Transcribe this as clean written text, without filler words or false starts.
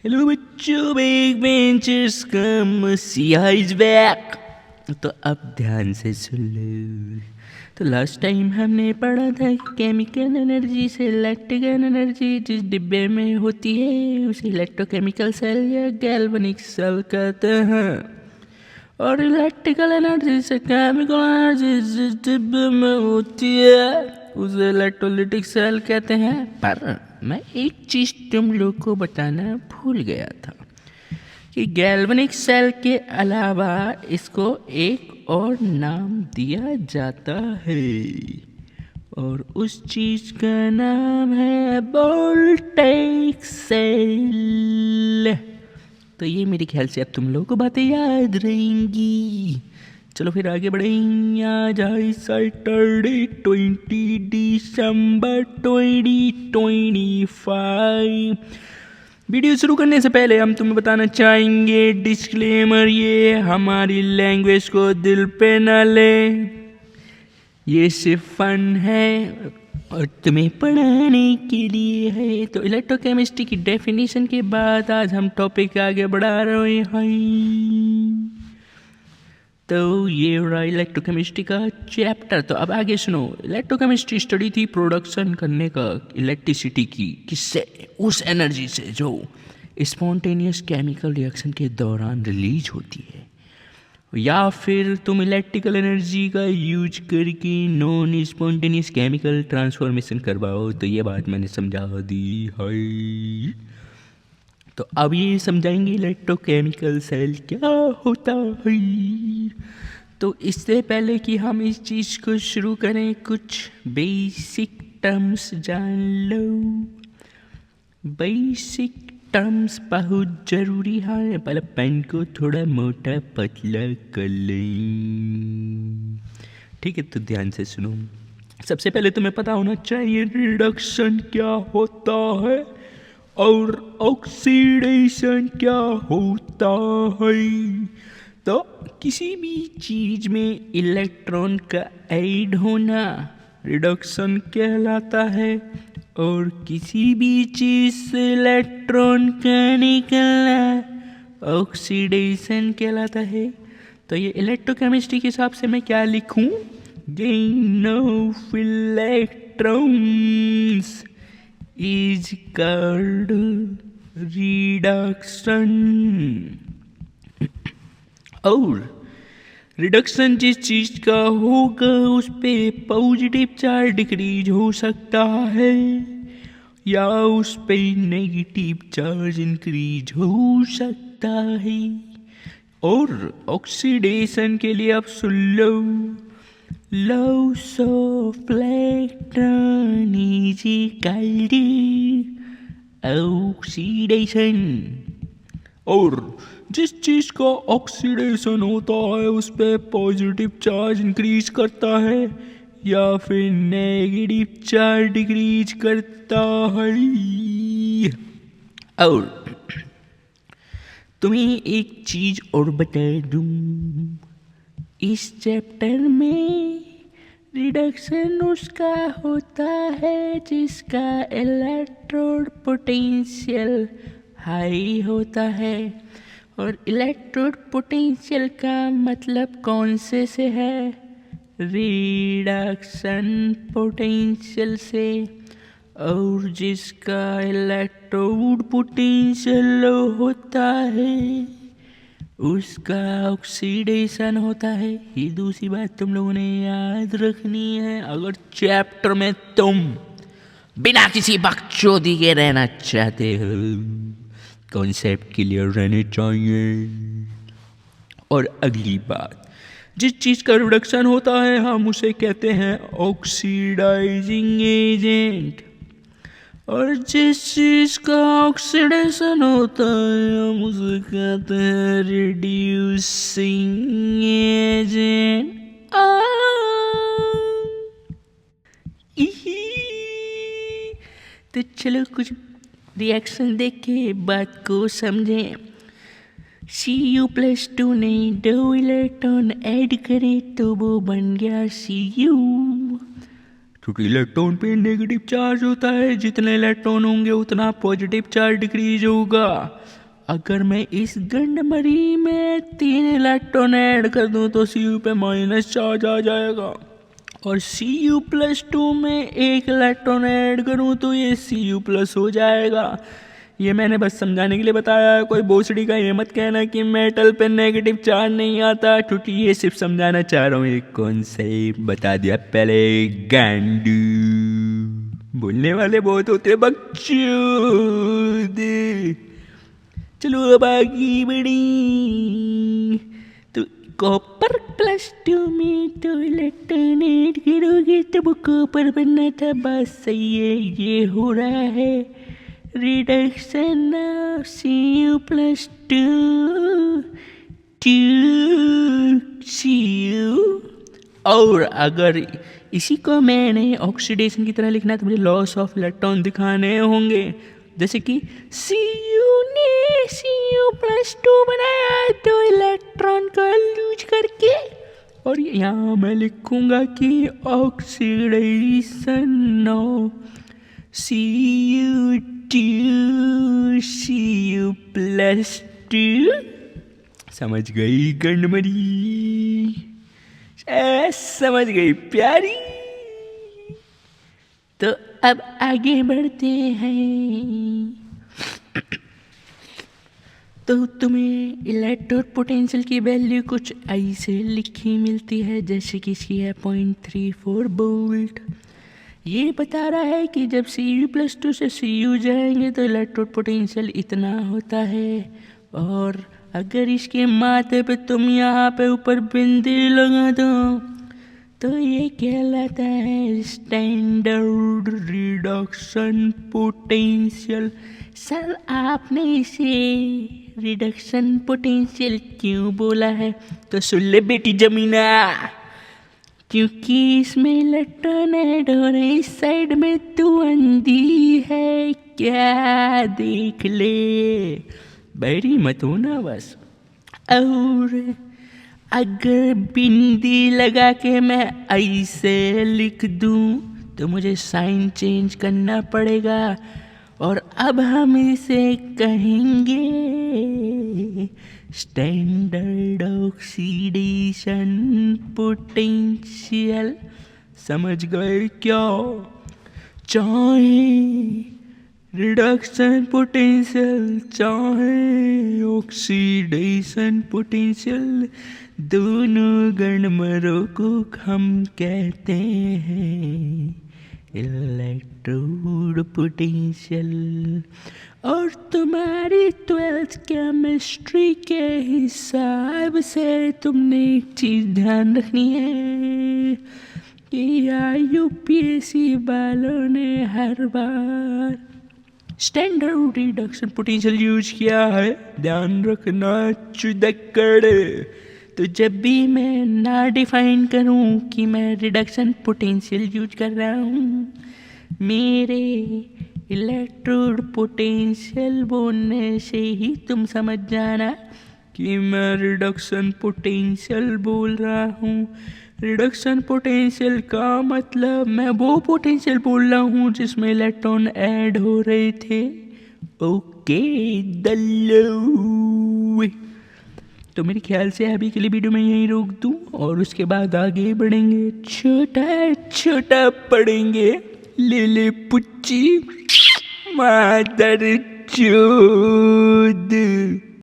Hello बच्चों, big benchers का मसीहा इज बैक। तो अब ध्यान से सुन लो। तो लास्ट टाइम हमने पढ़ा था कि केमिकल एनर्जी से इलेक्ट्रिकल एनर्जी जिस डिब्बे में होती है उसे इलेक्ट्रोकेमिकल सेल या गैल्वेनिक सेल कहते हैं, और इलेक्ट्रिकल एनर्जी से केमिकल एनर्जी जिस डिब्बे में होती है उसे इलेक्ट्रोलिटिक सेल कहते हैं। पर मैं एक चीज़ तुम लोग को बताना भूल गया था कि गैल्वेनिक सेल के अलावा इसको एक और नाम दिया जाता है, और उस चीज़ का नाम है वोल्टेइक सेल। तो ये मेरे ख्याल से अब तुम लोगों को बातें याद रहेंगी। चलो फिर आगे बढ़ें। आज है सैटरडे 20 दिसंबर 2025। वीडियो शुरू करने से पहले हम तुम्हें बताना चाहेंगे डिस्क्लेमर, ये हमारी लैंग्वेज को दिल पे न ले, ये सिर्फ फन है और तुम्हें पढ़ाने के लिए है। तो इलेक्ट्रोकेमिस्ट्री की डेफिनेशन के बाद आज हम टॉपिक आगे बढ़ा रहे हैं। तो ये रहा इलेक्ट्रोकेमिस्ट्री का चैप्टर। तो अब आगे सुनो। इलेक्ट्रोकेमिस्ट्री स्टडी थी प्रोडक्शन करने का इलेक्ट्रिसिटी की, किससे? उस एनर्जी से जो स्पॉन्टेनियस केमिकल रिएक्शन के दौरान रिलीज होती है, या फिर तुम इलेक्ट्रिकल एनर्जी का यूज करके नॉन स्पॉन्टेनियस केमिकल ट्रांसफॉर्मेशन करवाओ। तो ये बात मैंने समझा दी है। तो अब ये समझाएंगे इलेक्ट्रोकेमिकल सेल क्या होता है। तो इससे पहले कि हम इस चीज़ को शुरू करें, कुछ बेसिक टर्म्स जान लो। बेसिक टर्म्स बहुत ज़रूरी है। पहले पेन को थोड़ा मोटा पतला कर लें, ठीक है? तो ध्यान से सुनो। सबसे पहले तुम्हें पता होना चाहिए रिडक्शन क्या होता है और ऑक्सीडेशन क्या होता है। तो किसी भी चीज़ में इलेक्ट्रॉन का ऐड होना रिडक्शन कहलाता है, और किसी भी चीज़ से इलेक्ट्रॉन का निकलना ऑक्सीडेशन कहलाता है। तो ये इलेक्ट्रोकेमिस्ट्री के हिसाब से मैं क्या लिखूं? Gain of electrons is called reduction। और रिडक्शन जिस चीज का होगा उस पे पॉजिटिव चार्ज डिक्रीज हो सकता है, या उस पे नेगेटिव चार्ज इंक्रीज हो सकता है। और ऑक्सीडेशन के लिए आप सुन लो, loss of electron is equal to oxidation। और जिस चीज का ऑक्सीडेशन होता है उस पे पॉजिटिव चार्ज इंक्रीज करता है, या फिर नेगेटिव चार्ज डिक्रीज करता है। और तुम्हें एक चीज और बता दूं, इस चैप्टर में रिडक्शन उसका होता है जिसका इलेक्ट्रोड पोटेंशियल हाई होता है। और इलेक्ट्रोड पोटेंशियल का मतलब कौन से है? रिडक्शन पोटेंशियल से। और जिसका इलेक्ट्रोड पोटेंशियल लो होता है उसका ऑक्सीडेशन होता है। ये दूसरी बात तुम लोगों ने याद रखनी है अगर चैप्टर में तुम बिना किसी बकचोदी के रहना चाहते हो। कॉन्सेप्ट क्लियर रहने चाहिए। और अगली बात, जिस चीज़ का रिडक्शन होता है हम उसे कहते हैं ऑक्सीडाइजिंग एजेंट, और जिस चीज का ऑक्सीडेशन होता है हम उसे कहते हैं रिड्यूसिंग एजेंट। तो चलो कुछ रिएक्शन देख के बात को समझें। Cu+2 ने 2 इलेक्ट्रॉन ऐड करे तो वो बन गया Cu। क्योंकि इलेक्ट्रॉन पे नेगेटिव चार्ज होता है, जितने इलेक्ट्रॉन होंगे उतना पॉजिटिव चार्ज डिक्रीज होगा। अगर मैं इस गंडमरी में 3 इलेक्ट्रॉन ऐड कर दूं तो Cu पे माइनस चार्ज आ जाएगा, और Cu+2 में 1 इलेक्ट्रॉन ऐड करूं तो ये Cu+ हो जाएगा। ये मैंने बस समझाने के लिए बताया है, कोई भोसड़ी का ये मत कहना कि मेटल पे नेगेटिव चार्ज नहीं आता, क्योंकि ये सिर्फ समझाना चाह रहा हूँ। एक कॉन्सेप्ट बता दिया पहले, गांडू बोलने वाले बहुत होते बकचोद। चलो अब आगे बढ़ी। तो कॉपर+2 में तो इलेक्ट्रॉन ऐड करोगे तो वो कॉपर बनना था, बात सही है। ये हो रहा है reduction of Cu+2 to Cu। और अगर इसी को मैंने ऑक्सीडेशन की तरह लिखना है तो मुझे लॉस ऑफ इलेक्ट्रॉन दिखाने होंगे, जैसे कि Cu ने Cu+2 बनाया तो इलेक्ट्रॉन को लूज करके, और यहाँ मैं लिखूंगा कि ऑक्सीडेशन ऑफ Cu2 Cu+2। समझ गई गंडमरी? समझ गई प्यारी? तो अब आगे बढ़ते हैं। तो तुम्हें इलेक्ट्रोड पोटेंशियल की वैल्यू कुछ ऐसे लिखी मिलती है, जैसे कि इसकी है 0.34 वोल्ट। ये बता रहा है कि जब Cu+2 से Cu जाएंगे तो इलेक्ट्रोड पोटेंशियल इतना होता है, और अगर इसके माथे पे तुम यहाँ पे ऊपर बिंदी लगा दो तो ये कहलाता है स्टैंडर्ड रिडक्शन पोटेंशियल। सर आपने इसे रिडक्शन पोटेंशियल क्यों बोला है? तो सुन ले बेटी जमीना, क्योंकि इसमें इलेक्ट्रॉन ऐड हो रहे हैं। इस साइड में तू अंधी है क्या? देख ले, बड़ी मत होना बस। और अगर बिंदी लगा के मैं ऐसे लिख दूं तो मुझे साइन चेंज करना पड़ेगा, और अब हम इसे कहेंगे स्टैंडर्ड ऑक्सीडेशन पोटेंशियल। समझ गए क्या? चाहे रिडक्शन पोटेंशियल चाहे ऑक्सीडेशन पोटेंशियल, दोनों गणमरों को हम कहते हैं इलेक्ट्रोड पोटेंशियल। और तुम्हारी 12th केमिस्ट्री के हिसाब से तुमने एक चीज़ ध्यान रखनी है कि UPSC वालों ने हर बार स्टैंडर्ड रिडक्शन पोटेंशियल यूज किया है, ध्यान रखना चुदक्कड़। तो जब भी मैं ना डिफाइन करूं कि मैं रिडक्शन पोटेंशियल यूज कर रहा हूं, मेरे इलेक्ट्रोड पोटेंशियल बोलने से ही तुम समझ जाना कि मैं रिडक्शन पोटेंशियल बोल रहा हूं। रिडक्शन पोटेंशियल का मतलब मैं वो पोटेंशियल बोल रहा हूँ जिसमें इलेक्ट्रॉन ऐड हो रहे थे। ओके दल्लो, तो मेरे ख्याल से अभी के लिए वीडियो में यहीं रोक दूँ और उसके बाद आगे बढ़ेंगे, छोटा छोटा पढ़ेंगे। ले ले पुच्ची मादर चोद।